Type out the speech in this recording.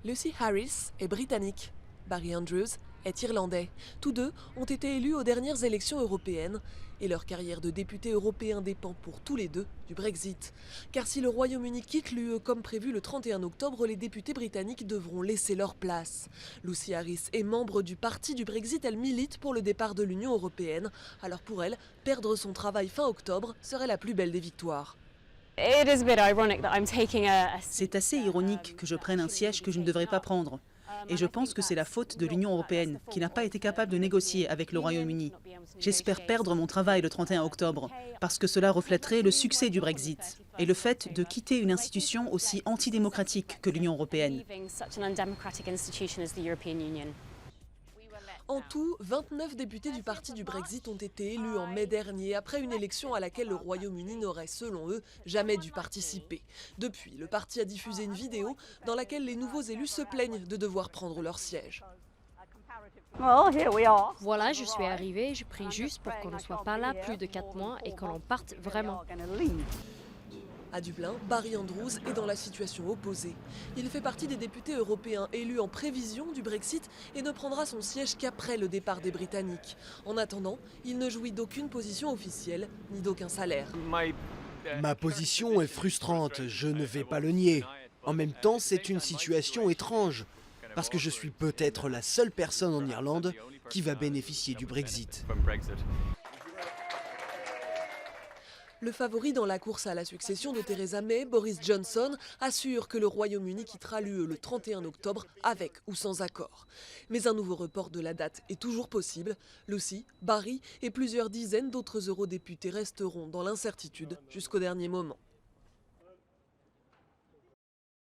Lucy Harris est britannique. Barry Andrews est irlandais. Tous deux ont été élus aux dernières élections européennes et leur carrière de député européen dépend pour tous les deux du Brexit. Car si le Royaume-Uni quitte l'UE comme prévu le 31 octobre, les députés britanniques devront laisser leur place. Lucy Harris est membre du parti du Brexit, elle milite pour le départ de l'Union européenne. Alors pour elle, perdre son travail fin octobre serait la plus belle des victoires. C'est assez ironique que je prenne un siège que je ne devrais pas prendre. Et je pense que c'est la faute de l'Union européenne, qui n'a pas été capable de négocier avec le Royaume-Uni. J'espère perdre mon travail le 31 octobre, parce que cela reflèterait le succès du Brexit et le fait de quitter une institution aussi antidémocratique que l'Union européenne. En tout, 29 députés du parti du Brexit ont été élus en mai dernier, après une élection à laquelle le Royaume-Uni n'aurait, selon eux, jamais dû participer. Depuis, le parti a diffusé une vidéo dans laquelle les nouveaux élus se plaignent de devoir prendre leur siège. Voilà, je suis arrivée, je prie juste pour qu'on ne soit pas là plus de 4 mois et que l'on parte vraiment. À Dublin, Barry Andrews est dans la situation opposée. Il fait partie des députés européens élus en prévision du Brexit et ne prendra son siège qu'après le départ des Britanniques. En attendant, il ne jouit d'aucune position officielle ni d'aucun salaire. Ma position est frustrante, je ne vais pas le nier. En même temps, c'est une situation étrange, parce que je suis peut-être la seule personne en Irlande qui va bénéficier du Brexit. Le favori dans la course à la succession de Theresa May, Boris Johnson, assure que le Royaume-Uni quittera l'UE le 31 octobre avec ou sans accord. Mais un nouveau report de la date est toujours possible. Lucy, Barry et plusieurs dizaines d'autres eurodéputés resteront dans l'incertitude jusqu'au dernier moment.